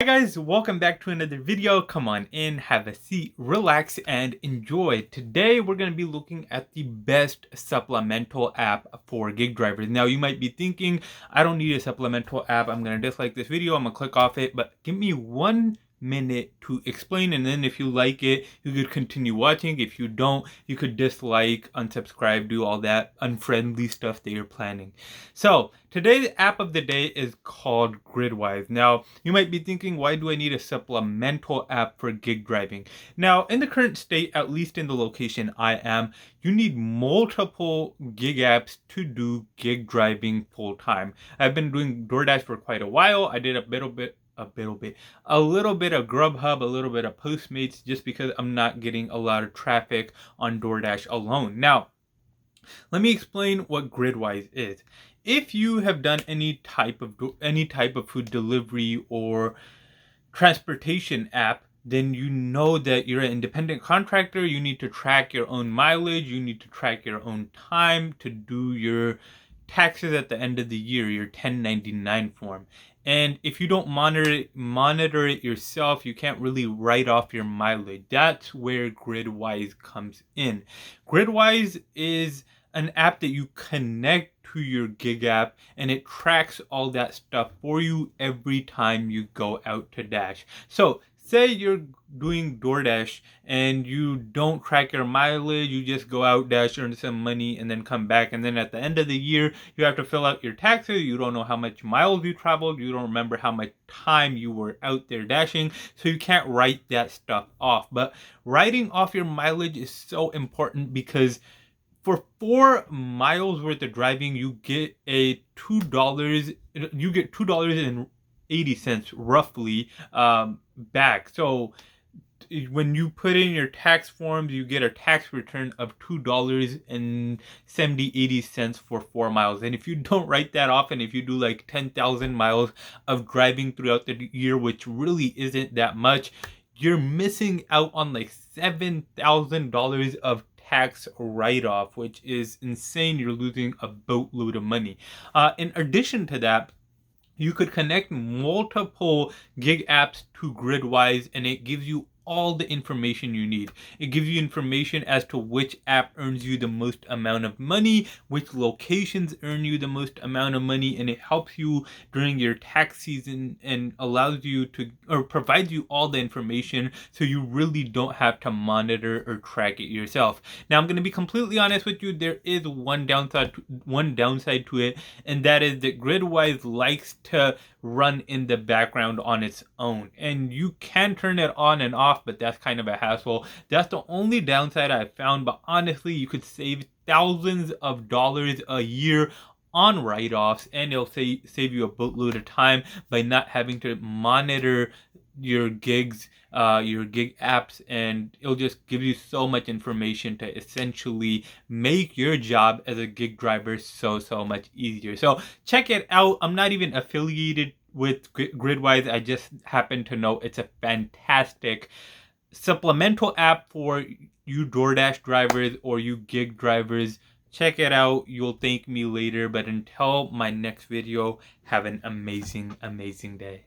Hi guys, welcome back to another video. Come on in, have a seat, relax, and enjoy. Today we're going to be looking at the best supplemental app for gig drivers. Now you might be thinking, I don't need a supplemental app. I'm going to dislike this video. I'm going to click off it, but give me 1 minute to explain, and then if you like it, you could continue watching. If you don't, you could dislike, unsubscribe, do all that unfriendly stuff that you're planning. So today's app of the day is called Gridwise. Now you might be thinking, why do I need a supplemental app for gig driving? Now in the current state, at least in the location I am, you need multiple gig apps to do gig driving full time. I've been doing DoorDash for quite a while. I did a little bit of Grubhub, a little bit of Postmates, just because I'm not getting a lot of traffic on DoorDash alone. Now, let me explain what Gridwise is. If you have done any type of food delivery or transportation app, then you know that you're an independent contractor. You need to track your own mileage. You need to track your own time to do your taxes at the end of the year, your 1099 form. And if you don't monitor it yourself, you can't really write off your mileage. That's where Gridwise comes in. Gridwise is an app that you connect to your gig app, and it tracks all that stuff for you every time you go out to dash. So say you're doing DoorDash and you don't track your mileage, you just go out, dash, earn some money, and then come back. And then at the end of the year, you have to fill out your taxes. You don't know how much miles you traveled. You don't remember how much time you were out there dashing. So you can't write that stuff off. But writing off your mileage is so important, because for 4 miles worth of driving, you get $2.80 roughly back. So when you put in your tax forms, you get a tax return of $2.70-80 for 4 miles. And if you don't write that off, and if you do like 10,000 miles of driving throughout the year, which really isn't that much, you're missing out on like $7,000 of tax write-off, which is insane. You're losing a boatload of money. In addition to that, you could connect multiple gig apps to Gridwise, and it gives you all the information you need. It gives you information as to which app earns you the most amount of money, which locations earn you the most amount of money, and it helps you during your tax season and allows you to, or provides you all the information, so you really don't have to monitor or track it yourself. Now I'm going to be completely honest with you, there is one downside to it, and that is that Gridwise likes to run in the background on its own, and you can turn it on and off, but that's kind of a hassle. That's the only downside I've found, but honestly you could save thousands of dollars a year on write-offs, and it'll save you a boatload of time by not having to monitor your gig apps, and it'll just give you so much information to essentially make your job as a gig driver so much easier. So check it out. I'm not even affiliated with Gridwise. I just happen to know it's a fantastic supplemental app for you DoorDash drivers or you gig drivers. Check it out. You'll thank me later. But until my next video, have an amazing day.